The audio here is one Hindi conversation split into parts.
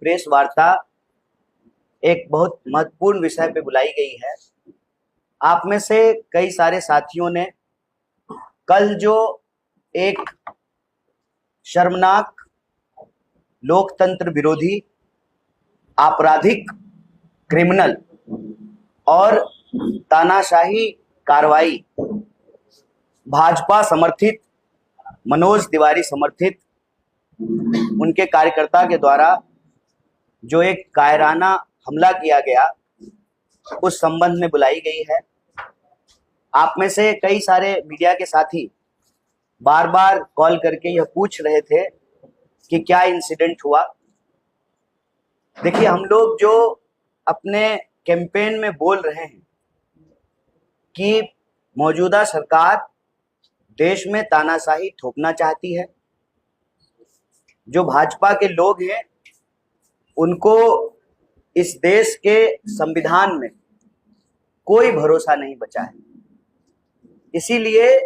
प्रेस वार्ता एक बहुत महत्वपूर्ण विषय पे बुलाई गई है। आप में से कई सारे साथियों ने कल जो एक शर्मनाक लोकतंत्र विरोधी आपराधिक क्रिमिनल और तानाशाही कार्रवाई भाजपा समर्थित मनोज तिवारी समर्थित उनके कार्यकर्ता के द्वारा जो एक कायराना हमला किया गया उस संबंध में बुलाई गई है। आप में से कई सारे मीडिया के साथी बार बार कॉल करके यह पूछ रहे थे कि क्या इंसिडेंट हुआ। देखिए, हम लोग जो अपने कैंपेन में बोल रहे हैं कि मौजूदा सरकार देश में तानाशाही थोपना चाहती है, जो भाजपा के लोग हैं उनको इस देश के संविधान में कोई भरोसा नहीं बचा है, इसीलिए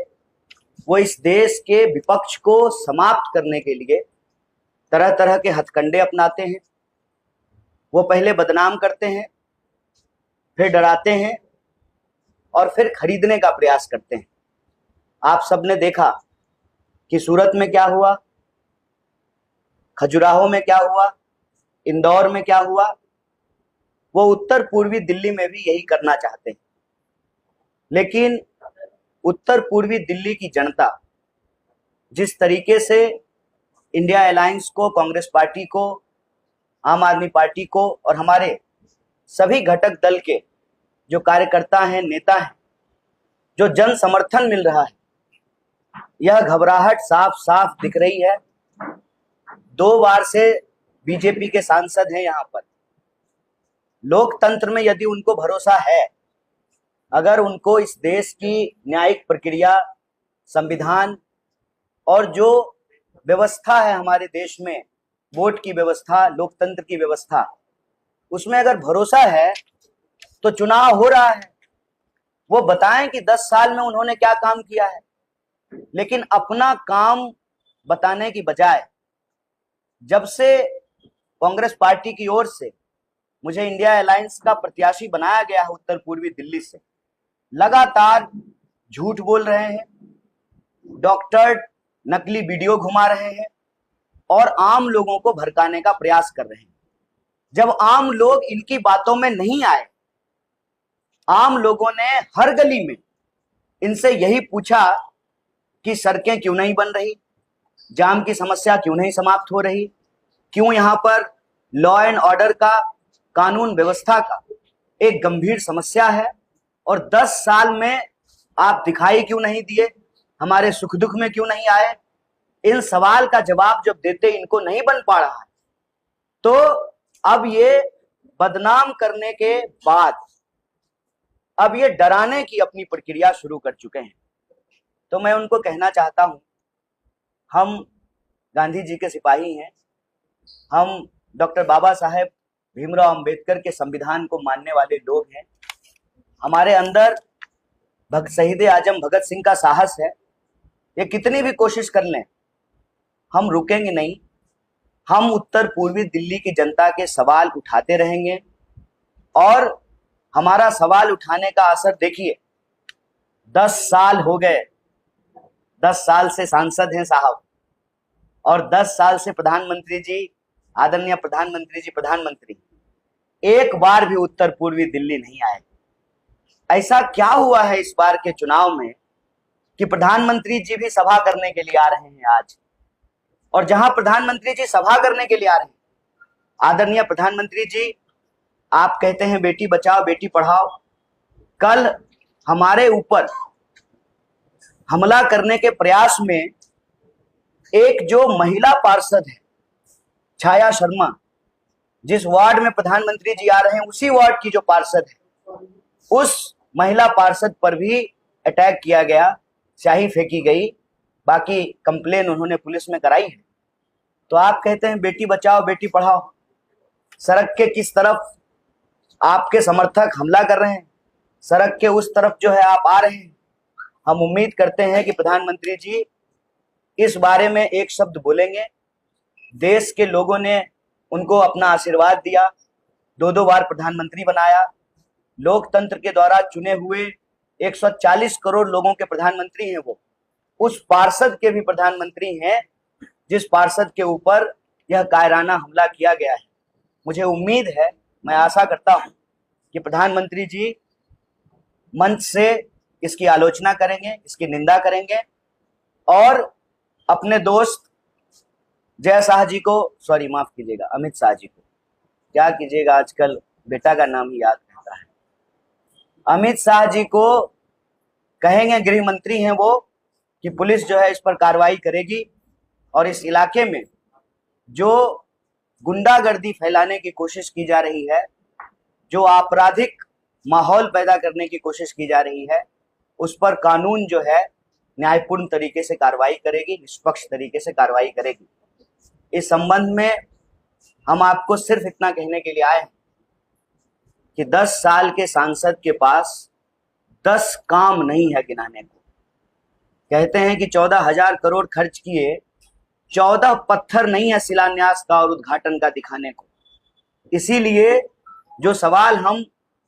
वो इस देश के विपक्ष को समाप्त करने के लिए तरह तरह के हथकंडे अपनाते हैं। वो पहले बदनाम करते हैं, फिर डराते हैं और फिर खरीदने का प्रयास करते हैं। आप सबने देखा कि सूरत में क्या हुआ, खजुराहो में क्या हुआ, इंदौर में क्या हुआ। वो उत्तर पूर्वी दिल्ली में भी यही करना चाहते हैं, लेकिन उत्तर पूर्वी दिल्ली की जनता जिस तरीके से इंडिया अलायंस को, कांग्रेस पार्टी को, आम आदमी पार्टी को और हमारे सभी घटक दल के जो कार्यकर्ता हैं, नेता हैं, जो जन समर्थन मिल रहा है, यह घबराहट साफ साफ दिख रही है। 2 बार से बीजेपी के सांसद हैं यहाँ पर। लोकतंत्र में यदि उनको भरोसा है, अगर उनको इस देश की न्यायिक प्रक्रिया, संविधान और जो व्यवस्था है हमारे देश में, वोट की व्यवस्था, लोकतंत्र की व्यवस्था, उसमें अगर भरोसा है तो चुनाव हो रहा है, वो बताएं कि 10 साल में उन्होंने क्या काम किया है। लेकिन अपना काम बताने की बजाय, जब से कांग्रेस पार्टी की ओर से मुझे इंडिया अलायंस का प्रत्याशी बनाया गया है उत्तर पूर्वी दिल्ली से, लगातार झूठ बोल रहे हैं, डॉक्टर नकली वीडियो घुमा रहे हैं और आम लोगों को भड़काने का प्रयास कर रहे हैं। जब आम लोग इनकी बातों में नहीं आए, आम लोगों ने हर गली में इनसे यही पूछा कि सड़कें क्यों नहीं बन रही, जाम की समस्या क्यों नहीं समाप्त हो रही, क्यों यहाँ पर लॉ एंड ऑर्डर का, कानून व्यवस्था का एक गंभीर समस्या है और 10 साल में आप दिखाई क्यों नहीं दिए, हमारे सुख दुख में क्यों नहीं आए। इन सवाल का जवाब जब देते इनको नहीं बन पा रहा है, तो अब ये बदनाम करने के बाद अब ये डराने की अपनी प्रक्रिया शुरू कर चुके हैं। तो मैं उनको कहना चाहता हूं, हम गांधी जी के सिपाही हैं, हम डॉक्टर बाबा साहेब भीमराव अंबेडकर के संविधान को मानने वाले लोग हैं। हमारे अंदर शहीद आजम भगत सिंह का साहस है। ये कितनी भी कोशिश कर लें, हम रुकेंगे नहीं। हम उत्तर पूर्वी दिल्ली की जनता के सवाल उठाते रहेंगे और हमारा सवाल उठाने का असर देखिए, 10 साल हो गए, 10 साल से सांसद हैं साहब और 10 साल से प्रधानमंत्री जी, आदरणीय प्रधानमंत्री जी प्रधानमंत्री, एक बार भी उत्तर पूर्वी दिल्ली नहीं आए। ऐसा क्या हुआ है इस बार के चुनाव में कि प्रधानमंत्री जी भी सभा करने के लिए आ रहे हैं आज, और जहां प्रधानमंत्री जी सभा करने के लिए आ रहे हैं, आदरणीय प्रधानमंत्री जी, आप कहते हैं बेटी बचाओ बेटी पढ़ाओ, कल हमारे ऊपर हमला करने के प्रयास में एक जो महिला पार्षद है छाया शर्मा, जिस वार्ड में प्रधानमंत्री जी आ रहे हैं उसी वार्ड की जो पार्षद है, उस महिला पार्षद पर भी अटैक किया गया, स्याही फेंकी गई, बाकी कंप्लेन उन्होंने पुलिस में कराई है। तो आप कहते हैं बेटी बचाओ बेटी पढ़ाओ, सड़क के किस तरफ आपके समर्थक हमला कर रहे हैं, सड़क के उस तरफ जो है आप आ रहे हैं। हम उम्मीद करते हैं कि प्रधानमंत्री जी इस बारे में एक शब्द बोलेंगे। देश के लोगों ने उनको अपना आशीर्वाद दिया, 2-2 बार प्रधानमंत्री बनाया। लोकतंत्र के द्वारा चुने हुए 140 करोड़ लोगों के प्रधानमंत्री हैं वो। उस पार्षद के भी प्रधानमंत्री हैं जिस पार्षद के ऊपर यह कायराना हमला किया गया है। मुझे उम्मीद है, मैं आशा करता हूं कि प्रधानमंत्री जी मंच से इसकी आलोचना करेंगे, इसकी निंदा करेंगे और अपने दोस्त जय शाह जी को, सॉरी माफ कीजिएगा, अमित शाह जी को, क्या कीजिएगा आजकल बेटा का नाम ही याद रहता है, अमित शाह जी को कहेंगे, गृह मंत्री हैं वो, कि पुलिस जो है इस पर कार्रवाई करेगी और इस इलाके में जो गुंडागर्दी फैलाने की कोशिश की जा रही है, जो आपराधिक माहौल पैदा करने की कोशिश की जा रही है, उस पर कानून जो है न्यायपूर्ण तरीके से कार्रवाई करेगी, निष्पक्ष तरीके से कार्रवाई करेगी। इस संबंध में हम आपको सिर्फ इतना कहने के लिए आए हैं कि 10 साल के सांसद के पास 10 काम नहीं है गिनाने को। कहते हैं कि 14,000 करोड़ खर्च किए, 14 पत्थर नहीं है शिलान्यास का और उद्घाटन का दिखाने को। इसीलिए जो सवाल हम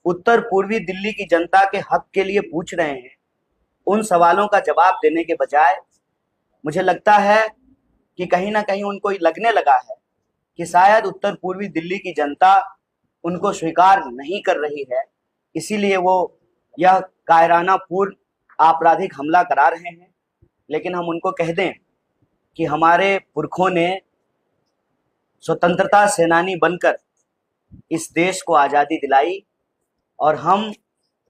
उत्तर पूर्वी दिल्ली की जनता के हक के लिए पूछ रहे हैं, उन सवालों का जवाब देने के बजाय मुझे लगता है कि कहीं ना कहीं उनको लगने लगा है कि शायद उत्तर पूर्वी दिल्ली की जनता उनको स्वीकार नहीं कर रही है, इसीलिए वो यह कायराना पूर्ण आपराधिक हमला करा रहे हैं। लेकिन हम उनको कह दें कि हमारे पुरखों ने स्वतंत्रता सेनानी बनकर इस देश को आज़ादी दिलाई और हम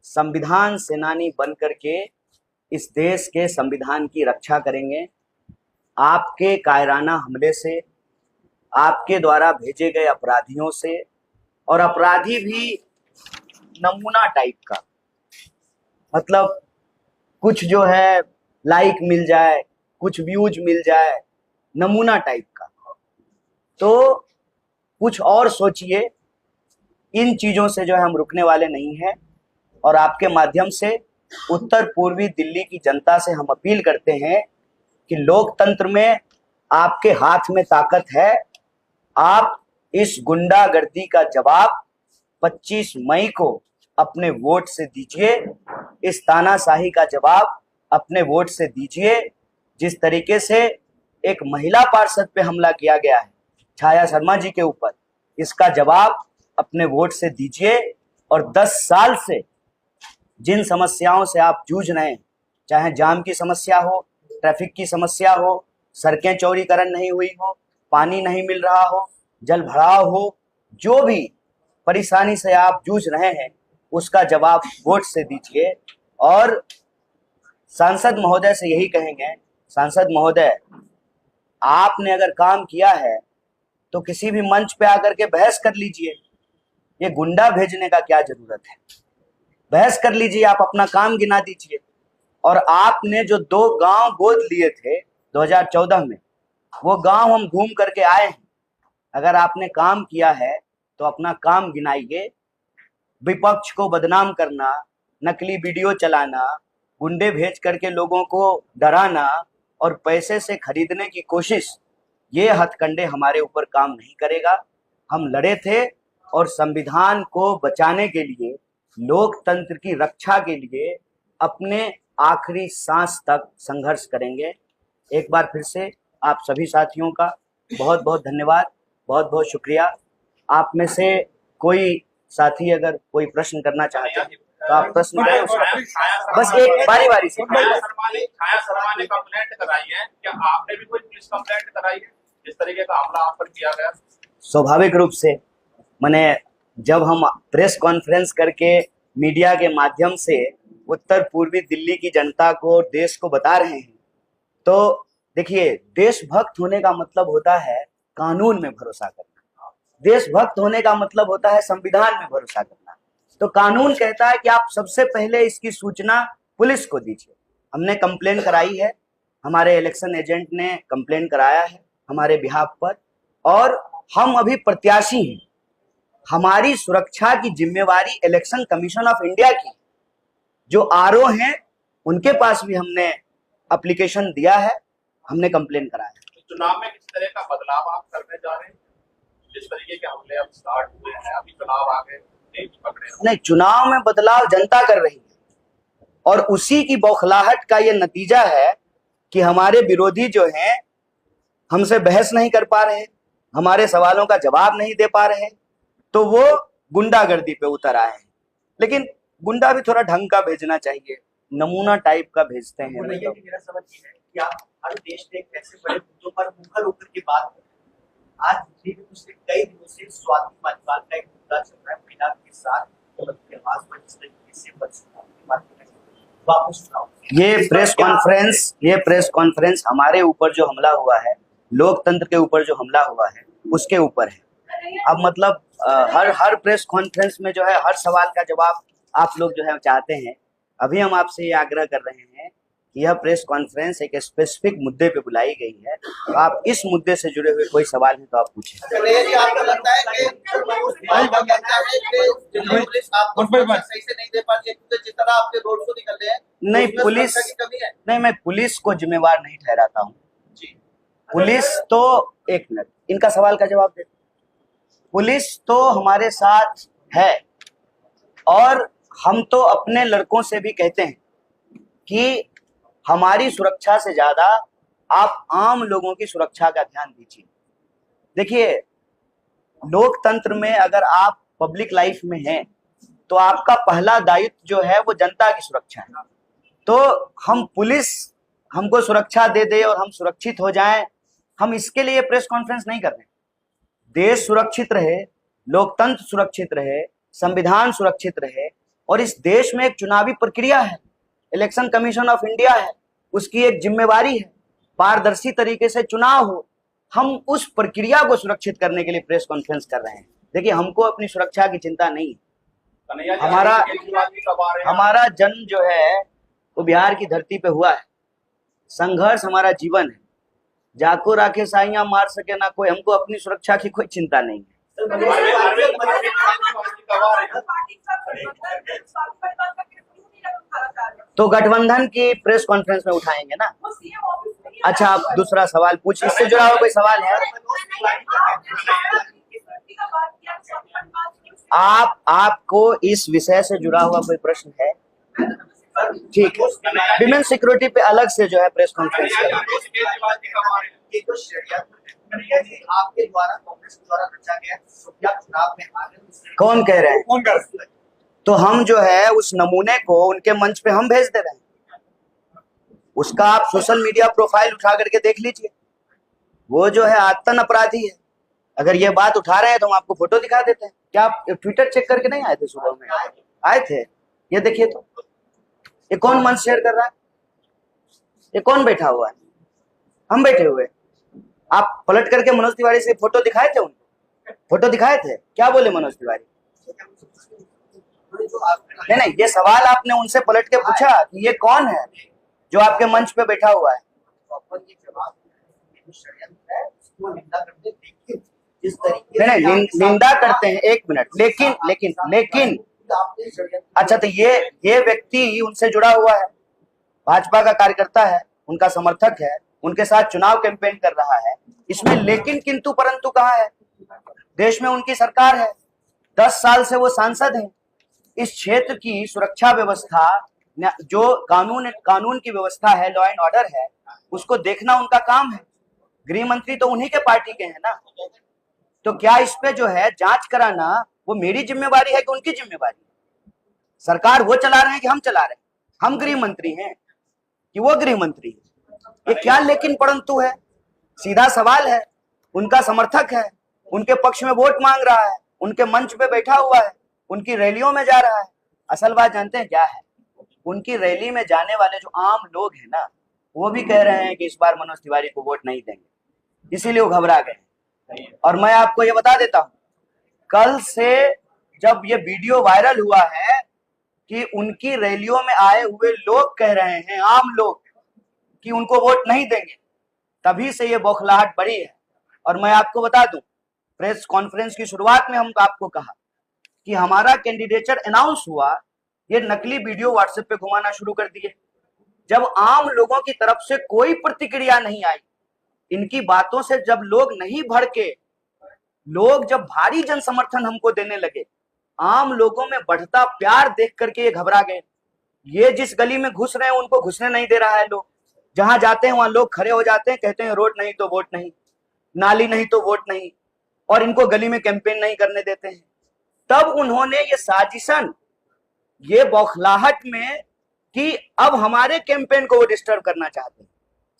संविधान सेनानी बनकर के इस देश के संविधान की रक्षा करेंगे। आपके कायराना हमले से, आपके द्वारा भेजे गए अपराधियों से, और अपराधी भी नमूना टाइप का, मतलब कुछ जो है लाइक मिल जाए, कुछ व्यूज मिल जाए, नमूना टाइप का। तो कुछ और सोचिए, इन चीजों से जो है हम रुकने वाले नहीं हैं और आपके माध्यम से उत्तर पूर्वी दिल्ली की जनता से हम अपील करते हैं कि लोकतंत्र में आपके हाथ में ताकत है। आप इस गुंडागर्दी का जवाब 25 मई को अपने वोट से दीजिए, इस तानाशाही का जवाब अपने वोट से दीजिए। जिस तरीके से एक महिला पार्षद पे हमला किया गया है छाया शर्मा जी के ऊपर, इसका जवाब अपने वोट से दीजिए। और 10 साल से जिन समस्याओं से आप जूझ रहे हैं, चाहे जाम की समस्या हो, ट्रैफिक की समस्या हो, सड़कें चौड़ीकरण नहीं हुई हो, पानी नहीं मिल रहा हो, जल भराव हो, जो भी परेशानी से आप जूझ रहे हैं उसका जवाब वोट से दीजिए। और सांसद महोदय से यही कहेंगे, सांसद महोदय, आपने अगर काम किया है तो किसी भी मंच पे आकर के बहस कर लीजिए। ये गुंडा भेजने का क्या जरूरत है? बहस कर लीजिए, आप अपना काम गिना दीजिए। और आपने जो 2 गांव गोद लिए थे 2014 में, वो गांव हम घूम करके आए हैं। अगर आपने काम किया है तो अपना काम गिनाइए। विपक्ष को बदनाम करना, नकली वीडियो चलाना, गुंडे भेज करके लोगों को डराना और पैसे से खरीदने की कोशिश, ये हथकंडे हमारे ऊपर काम नहीं करेगा। हम लड़े थे और संविधान को बचाने के लिए, लोकतंत्र की रक्षा के लिए अपने आखिरी सांस तक संघर्ष करेंगे। एक बार फिर से आप सभी साथियों का बहुत बहुत धन्यवाद, बहुत बहुत शुक्रिया। आप में से कोई साथी अगर कोई प्रश्न करना चाहते हैं तो आप प्रश्न करें, बस एक बारी बारी से। छाया शर्मा ने कंप्लेंट कराई है, क्या आपने भी कोई पुलिस कंप्लेंट कराई है जिस तरीके का हमला आप पर किया गया? स्वाभाविक रूप से मैंने, जब हम प्रेस कॉन्फ्रेंस करके मीडिया के माध्यम से उत्तर पूर्वी दिल्ली की जनता को, देश को बता रहे हैं, तो देखिए, देशभक्त होने का मतलब होता है कानून में भरोसा करना। देशभक्त होने का मतलब होता है संविधान में भरोसा करना। तो कानून कहता है कि आप सबसे पहले इसकी सूचना पुलिस को दीजिए। हमने कंप्लेन कराई है, हमारे इलेक्शन एजेंट ने कंप्लेन कराया है हमारे बिहाफ पर, और हम अभी प्रत्याशी हैं। हमारी सुरक्षा की जिम्मेवारी इलेक्शन कमीशन ऑफ इंडिया की, जो आरओ हैं उनके पास भी हमने एप्लीकेशन दिया है, हमने कंप्लेन कराया है। चुनाव में किस तरह का बदलाव आप करने जा रहे हैं? जिस तरीके के हमले अब स्टार्ट हुए हैं, अभी चुनाव आ गए, नहीं पकड़े। नहीं, चुनाव में बदलाव जनता कर रही है और उसी की बौखलाहट का ये नतीजा है कि हमारे विरोधी जो हैं हमसे बहस नहीं कर पा रहे, हमारे सवालों का जवाब नहीं दे पा रहे, तो वो गुंडागर्दी पे उतर आए हैं। लेकिन गुंडा भी थोड़ा ढंग का भेजना चाहिए, नमूना टाइप का भेजते हैं बोला ये मतलब। कि मेरा सवाल ये है कि आप हर देश में एक ऐसे बड़े मुद्दों पर मुखर होकर के बात कर रहे हैं। आज भी पिछले कई दिनों से स्वाति मालीवाल का एक मुद्दा चल रहा है, महिला के साथ के पास पर जिस तरीके से बदसलूकी की बात कर रहे हैं, वापस सुनाओ। ये प्रेस कॉन्फ्रेंस हमारे ऊपर जो हमला हुआ है, लोकतंत्र के ऊपर जो हमला हुआ है, उसके ऊपर है। अब मतलब हर प्रेस कॉन्फ्रेंस में जो है हर सवाल का जवाब आप लोग जो है चाहते हैं। अभी हम आपसे ये आग्रह कर रहे हैं कि यह प्रेस कॉन्फ्रेंस एक स्पेसिफिक मुद्दे पे बुलाई गई है, तो आप इस मुद्दे से जुड़े हुए कोई सवाल है तो आप पूछें। आपको लगता है कि कहता है कि पुलिस आपको सही से नहीं दे पाती है, क्योंकि जिस तरह आपके रोड शो निकल रहे हैं नहीं, पुलिस कमी है। नहीं, मैं पुलिस को जिम्मेवार नहीं ठहराता हूँ जी, पुलिस तो, एक मिनट, इनका सवाल का जवाब दे। पुलिस तो हमारे साथ है और हम तो अपने लड़कों से भी कहते हैं कि हमारी सुरक्षा से ज्यादा आप आम लोगों की सुरक्षा का ध्यान दीजिए। देखिए, लोकतंत्र में अगर आप पब्लिक लाइफ में हैं तो आपका पहला दायित्व जो है वो जनता की सुरक्षा है। तो हम पुलिस हमको सुरक्षा दे दे और हम सुरक्षित हो जाएं, हम इसके लिए प्रेस कॉन्फ्रेंस नहीं कर रहे हैं। देश सुरक्षित रहे, लोकतंत्र सुरक्षित रहे, संविधान सुरक्षित रहे, और इस देश में एक चुनावी प्रक्रिया है, इलेक्शन कमीशन ऑफ इंडिया है, उसकी एक जिम्मेवारी है, पारदर्शी तरीके से चुनाव हो। हम उस प्रक्रिया को सुरक्षित करने के लिए प्रेस कॉन्फ्रेंस कर रहे हैं। देखिए, हमको अपनी सुरक्षा की चिंता नहीं है। कन्हैया जी, हमारा केजरीवाल जी कब आ रहे हैं? हमारा जन्म जो है वो बिहार की धरती पे हुआ है, संघर्ष हमारा जीवन है। जाको राखे साइयां मार सके ना कोई, हमको अपनी सुरक्षा की कोई चिंता नहीं है। अरविंद केजरीवाल जी कब आ रहे हैं? तो गठबंधन की प्रेस कॉन्फ्रेंस में उठाएंगे ना। अच्छा, आप दूसरा सवाल पूछ, इससे जुड़ा हुआ कोई सवाल है? आपको इस विषय से जुड़ा हुआ कोई प्रश्न है? ठीक है, विमेन सिक्योरिटी पे अलग से जो है प्रेस कॉन्फ्रेंस करेंगे। केजरीवाल जी कब आ रहे हैं? ये जो षड्यंत्र है आपके द्वारा, कांग्रेस के द्वारा रचा गया, क्या चुनाव में आ गए? कौन कह रहे हैं? कौन कर रहे हैं? तो हम जो है उस नमूने को उनके मंच पे हम भेज दे रहे हैं। उसका आप सोशल मीडिया प्रोफाइल उठा करके देख लीजिए। वो जो है आतन अपराधी है। अगर ये बात उठा रहे हैं तो हम आपको फोटो दिखा देते हैं। क्या आप ट्विटर चेक करके नहीं आए थे? सुबह में आए थे। ये देखिए, तो ये कौन मंच शेयर कर रहा है? ये कौन बैठा हुआ है? हम बैठे हुए। आप पलट करके मनोज तिवारी से फोटो दिखाए थे? उनको फोटो दिखाए थे? क्या बोले मनोज तिवारी? नहीं, ये सवाल आपने उनसे पलट के पूछा कि ये कौन है जो आपके मंच पे बैठा हुआ है? नहीं, निंदा करते हैं, एक मिनट, लेकिन अच्छा, तो ये व्यक्ति उनसे जुड़ा हुआ है, भाजपा का कार्यकर्ता है, उनका समर्थक है, उनके साथ चुनाव कैंपेन कर रहा है। इसमें लेकिन किंतु परंतु कहाँ है? देश में उनकी सरकार है, 10 साल से वो सांसद हैं। इस क्षेत्र की सुरक्षा व्यवस्था, जो कानून की व्यवस्था है, लॉ एंड ऑर्डर है, उसको देखना उनका काम है। गृह मंत्री तो उन्हीं के पार्टी के हैं ना। तो क्या इस पे जो है जांच कराना वो मेरी जिम्मेवारी है कि उनकी जिम्मेवारी है? सरकार वो चला रहे हैं कि हम चला रहे हैं? हम गृह मंत्री हैं कि वो गृह मंत्री है? ये क्या लेकिन परंतु है? सीधा सवाल है। उनका समर्थक है, उनके पक्ष में वोट मांग रहा है, उनके मंच पे बैठा हुआ है, उनकी रैलियों में जा रहा है। असल बात जानते हैं क्या है? उनकी रैली में जाने वाले जो आम लोग हैं ना, वो भी कह रहे हैं कि इस बार मनोज तिवारी को वोट नहीं देंगे, इसीलिए वो घबरा गए। और मैं आपको ये बता देता हूं, कल से जब ये वीडियो वायरल हुआ है कि उनकी रैलियों में आए हुए लोग कह रहे हैं, आम लोग, कि उनको वोट नहीं देंगे, तभी से ये बौखलाहट बढ़ी है। और मैं आपको बता दूं, प्रेस कॉन्फ्रेंस की शुरुआत में हम आपको कहा कि हमारा कैंडिडेचर अनाउंस हुआ, ये नकली वीडियो व्हाट्सएप पे घुमाना शुरू कर दिए। जब आम लोगों की तरफ से कोई प्रतिक्रिया नहीं आई, इनकी बातों से जब लोग नहीं भड़के, लोग जब भारी जन समर्थन हमको देने लगे, आम लोगों में बढ़ता प्यार देख करके ये घबरा गए। ये जिस गली में घुस रहे हैं उनको घुसने नहीं दे रहा है लोग, जहां जाते हैं वहां लोग खड़े हो जाते हैं, कहते हैं रोड नहीं तो वोट नहीं, नाली नहीं तो वोट नहीं, और इनको गली में कैंपेन नहीं करने देते हैं। तब उन्होंने ये साजिशन, ये बौखलाहट में कि अब हमारे कैंपेन को वो डिस्टर्ब करना चाहते हैं।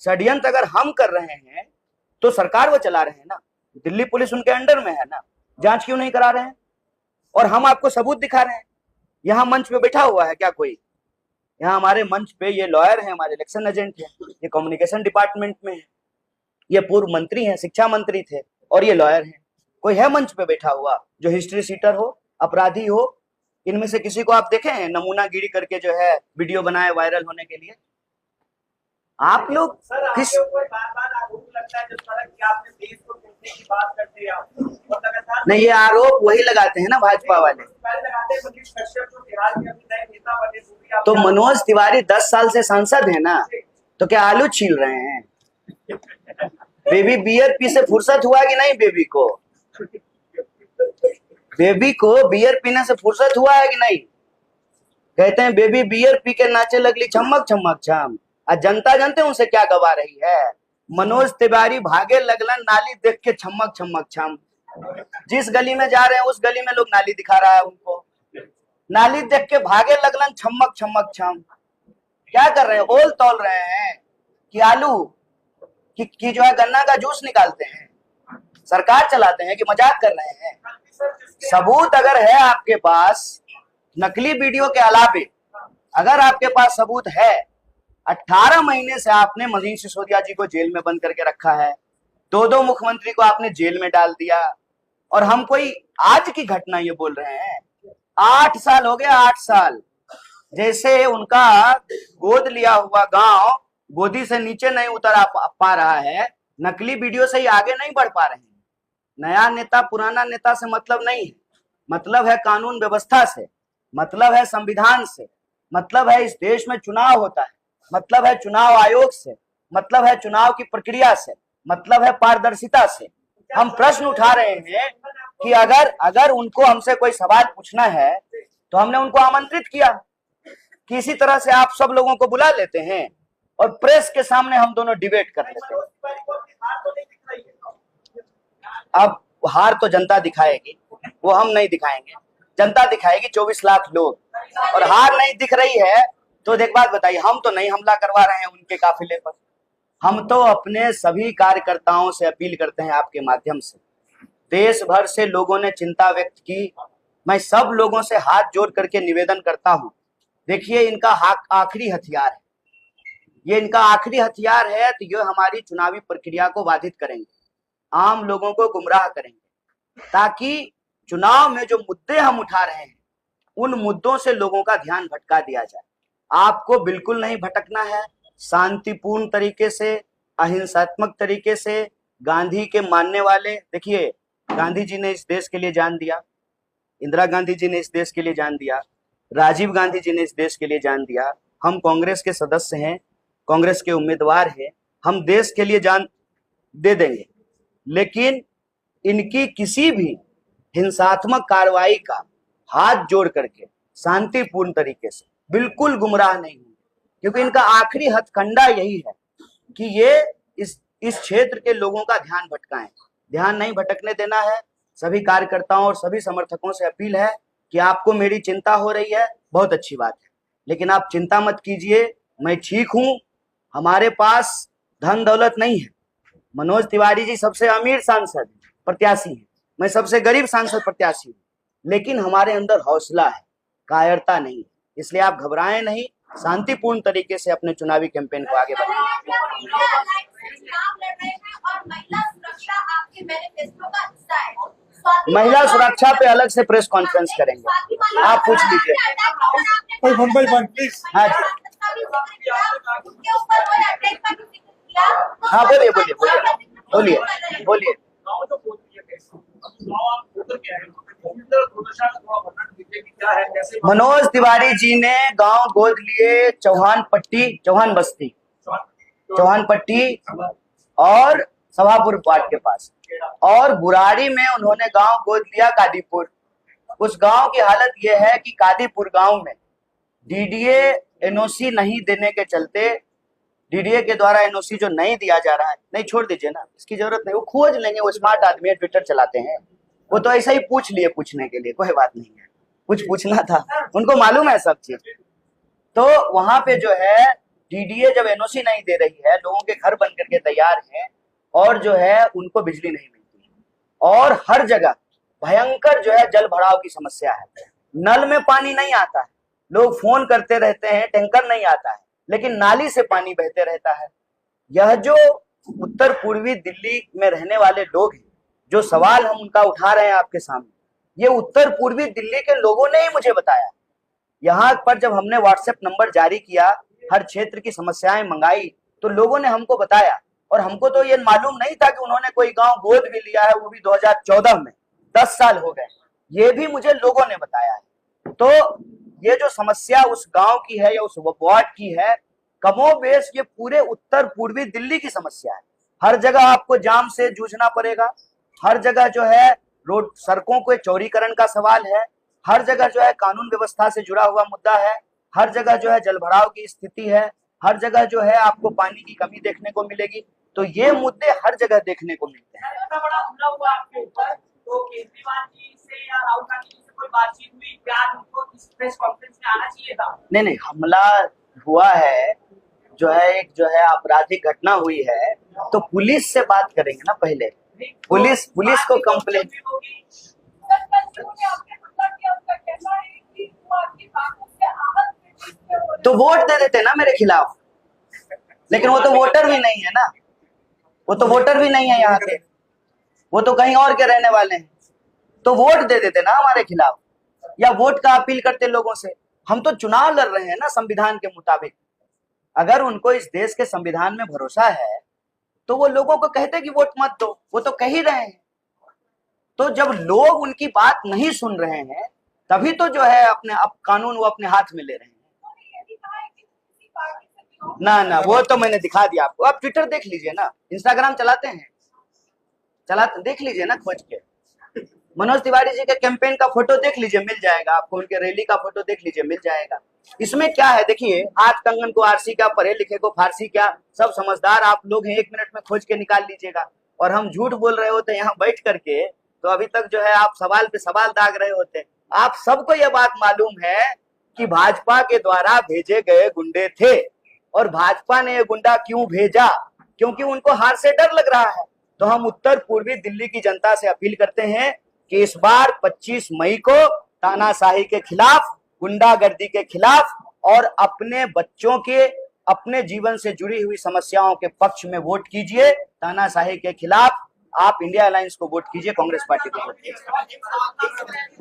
षड्यंत्र अगर हम कर रहे हैं तो सरकार वो चला रहे हैं ना, दिल्ली पुलिस उनके अंडर में है ना, जांच क्यों नहीं करा रहे हैं? और हम आपको सबूत दिखा रहे हैं। यहाँ मंच पे बैठा हुआ है क्या कोई? यहाँ हमारे मंच पे ये लॉयर है, हमारे इलेक्शन एजेंट है, ये कम्युनिकेशन डिपार्टमेंट में है, ये पूर्व मंत्री हैं, शिक्षा मंत्री थे, और ये लॉयर हैं। कोई है मंच पे बैठा हुआ जो हिस्ट्री सीटर हो, अपराधी हो? इनमें से किसी को आप देखे हैं नमूनागिरी करके जो है वीडियो बनाए वायरल होने के लिए? आप लोग सर, किस आपके ऊपर बार-बार आरोप लगता है जिस तरह कि आपने देश को तोड़ने की बात करते हैं आप, और लगातार नहीं, ये आरोप वही लगाते हैं ना भाजपा वाले। लगाते हैं मनीष कश्यप जो बिहार के अभी नए नेता बने, वो भी आप तो मनोज तिवारी 10 साल से सांसद है ना, तो क्या आलू छील रहे हैं? बेबी बियर पी से फुर्सत हुआ कि नहीं? बेबी को बियर पीने से फुर्सत हुआ है कि नहीं? कहते हैं बेबी बियर पी के नाचे लगली छमक छमक छम। आज जनता जानते हैं उनसे क्या गवा रही है? मनोज तिवारी भागे लगलन नाली देख के छमक छमक छम। जिस गली में जा रहे हैं उस गली में लोग नाली दिखा रहा है उनको, नाली देख के भागे लगलन छमक छमक छम। क्या कर रहे हैं? ओल तोल रहे हैं कि आलू कि जो है गन्ना का जूस निकालते हैं, सरकार चलाते हैं कि मजाक कर रहे हैं? सबूत अगर है आपके पास, नकली वीडियो के अलावे अगर आपके पास सबूत है, 18 महीने से आपने मनीष सिसोदिया जी को जेल में बंद करके रखा है, 2 मुख्यमंत्री को आपने जेल में डाल दिया, और हम कोई आज की घटना ये बोल रहे हैं? 8 साल हो गए, 8 साल। जैसे उनका गोद लिया हुआ गांव गोदी से नीचे नहीं उतर पा रहा है, नकली वीडियो से ही आगे नहीं बढ़ पा रहे हैं। नया नेता पुराना नेता से मतलब नहीं है, मतलब है कानून व्यवस्था से, मतलब है संविधान से, मतलब है इस देश में चुनाव होता है, मतलब है चुनाव आयोग से, मतलब है चुनाव की प्रक्रिया से, मतलब है पारदर्शिता से। हम प्रश्न उठा रहे हैं कि अगर उनको हमसे कोई सवाल पूछना है तो हमने उनको आमंत्रित किया कि इसी तरह से आप सब लोगों को बुला लेते हैं और प्रेस के सामने हम दोनों डिबेट कर लेते हैं। अब हार तो जनता दिखाएगी, वो हम नहीं दिखाएंगे, जनता दिखाएगी, 24 लाख लोग। और हार नहीं दिख रही है तो एक बात बताइए, हम तो नहीं हमला करवा रहे हैं उनके काफिले पर। हम तो अपने सभी कार्यकर्ताओं से अपील करते हैं आपके माध्यम से, देश भर से लोगों ने चिंता व्यक्त की, मैं सब लोगों से हाथ जोड़ करके निवेदन करता हूं, देखिए इनका आखिरी हथियार है, ये इनका आखिरी हथियार है, तो ये हमारी चुनावी प्रक्रिया को बाधित करेंगे, आम लोगों को गुमराह करेंगे, ताकि चुनाव में जो मुद्दे हम उठा रहे हैं उन मुद्दों से लोगों का ध्यान भटका दिया जाए। आपको बिल्कुल नहीं भटकना है, शांतिपूर्ण तरीके से, अहिंसात्मक तरीके से, गांधी के मानने वाले, देखिए गांधी जी ने इस देश के लिए जान दिया, इंदिरा गांधी जी ने इस देश के लिए जान दिया, राजीव गांधी जी ने इस देश के लिए जान दिया, हम कांग्रेस के सदस्य हैं, कांग्रेस के उम्मीदवार हैं, हम देश के लिए जान दे देंगे, लेकिन इनकी किसी भी हिंसात्मक कार्रवाई का हाथ जोड़ करके शांतिपूर्ण तरीके से बिल्कुल गुमराह नहीं होंगे, क्योंकि इनका आखिरी हथकंडा यही है कि ये इस क्षेत्र के लोगों का ध्यान भटकाएं। ध्यान नहीं भटकने देना है। सभी कार्यकर्ताओं और सभी समर्थकों से अपील है कि आपको मेरी चिंता हो रही है, बहुत अच्छी बात है, लेकिन आप चिंता मत कीजिए, मैं ठीक हूं, हमारे पास धन दौलत नहीं है। मनोज तिवारी जी सबसे अमीर सांसद प्रत्याशी है, मैं सबसे गरीब सांसद प्रत्याशी हूँ, लेकिन हमारे अंदर हौसला है, कायरता नहीं है, इसलिए आप घबराएं नहीं, शांतिपूर्ण तरीके से अपने चुनावी कैंपेन को आगे बढ़ाएं। महिला सुरक्षा पे अलग से प्रेस कॉन्फ्रेंस करेंगे, आप पूछ लीजिए। हाँ जी, हाँ बोलिए बोलिए बोलिए बोलिए बोलिए। मनोज तिवारी जी ने गांव गोद लिए चौहान पट्टी और सभापुर वार्ड के पास। और बुराड़ी में उन्होंने गांव गोद लिया कादीपुर। उस गांव की हालत यह है कि कादीपुर गांव में डीडीए एनओसी नहीं देने के चलते, डीडीए के द्वारा एनओसी जो नहीं दिया जा रहा है, नहीं छोड़ दीजिए ना, इसकी जरूरत नहीं, वो खोज लेंगे, वो स्मार्ट आदमी है, ट्विटर चलाते हैं, वो तो ऐसा ही पूछ लिए पूछने के लिए, कोई बात नहीं है, कुछ पूछना था, उनको मालूम है सब चीज। तो वहां पे जो है डीडीए जब एनओसी नहीं दे रही है, लोगों के घर बन करके तैयार हैं और जो है उनको बिजली नहीं मिलती, और हर जगह भयंकर जो है जल भराव की समस्या है। नल में पानी नहीं आता है, लोग फोन करते रहते हैं, टैंकर नहीं आता है, लेकिन नाली से पानी बहते रहता है। यह जो उत्तर पूर्वी दिल्ली में रहने वाले लोग हैं, जो सवाल हम उनका उठा रहे हैं आपके सामने, ये उत्तर पूर्वी दिल्ली के लोगों ने ही मुझे बताया। यहाँ पर जब हमने व्हाट्सएप नंबर जारी किया, हर क्षेत्र की समस्याएं मंगाई, तो लोगों ने हमको बताया, और हमको तो ये मालूम नहीं था कि उन्होंने कोई गांव गोद भी लिया है, वो भी 2014 में, 10 साल हो गए, ये भी मुझे लोगों ने बताया है। तो ये जो समस्या उस गांव की है या उस वार्ड की है, कमोबेश ये पूरे उत्तर पूर्वी दिल्ली की समस्या है। हर जगह आपको जाम से जूझना पड़ेगा, हर जगह जो है रोड सड़कों के चौड़ीकरण का सवाल है, हर जगह जो है कानून व्यवस्था से जुड़ा हुआ मुद्दा है, हर जगह जो है जलभराव की स्थिति है, हर जगह जो है आपको पानी की कमी देखने को मिलेगी। तो ये मुद्दे हर जगह देखने को मिलते हैं। इतना बड़ा हमला हुआ आपके ऊपर, तो केजरीवाल जी से या राहुल गांधी जी से कोई बातचीत हुई क्या? उनको इस प्रेस कॉन्फ्रेंस में आना चाहिए था? नहीं, हमला हुआ है, जो है एक जो है आपराधिक घटना हुई है, तो पुलिस से बात करेंगे ना पहले, पुलिस को कंप्लेंट। तो वोट दे देते ना मेरे खिलाफ, लेकिन वो तो वोटर भी नहीं है ना, वो तो वोटर भी नहीं है यहाँ के, वो तो कहीं और के रहने वाले हैं, तो वोट दे देते ना हमारे खिलाफ, या वोट का अपील करते लोगों से। हम तो चुनाव लड़ रहे हैं ना संविधान के मुताबिक। अगर उनको इस देश के संविधान में भरोसा है तो वो लोगों को कहते कि वोट मत दो, वो तो कह ही रहे हैं। तो जब लोग उनकी बात नहीं सुन रहे हैं, तभी तो जो है अपने अब कानून वो अपने हाथ में ले रहे हैं। ना, वो तो मैंने दिखा दिया आपको, आप ट्विटर देख लीजिए ना, इंस्टाग्राम चलाते हैं, देख लीजिए ना खोज के, मनोज तिवारी जी के कैंपेन का फोटो देख लीजिए, मिल जाएगा आपको, उनके रैली का फोटो देख लीजिए, मिल जाएगा। इसमें क्या है, देखिए, हाथ कंगन को आरसी क्या, पढ़े लिखे को फारसी क्या, सब समझदार आप लोग हैं, 1 मिनट में खोज के निकाल लीजिएगा। और हम झूठ बोल रहे होते यहाँ बैठ करके, तो अभी तक जो है आप सवाल पे सवाल दाग रहे होते। आप सबको यह बात मालूम है कि भाजपा के द्वारा भेजे गए गुंडे थे, और भाजपा ने ये गुंडा क्यों भेजा, क्योंकि उनको हार से डर लग रहा है। तो हम उत्तर पूर्वी दिल्ली की जनता से अपील करते हैं कि इस बार 25 मई को तानाशाही के खिलाफ, गुंडागर्दी के खिलाफ और अपने बच्चों के, अपने जीवन से जुड़ी हुई समस्याओं के पक्ष में वोट कीजिए। तानाशाही के खिलाफ आप इंडिया अलायंस को वोट कीजिए, कांग्रेस पार्टी को वोट कीजिए।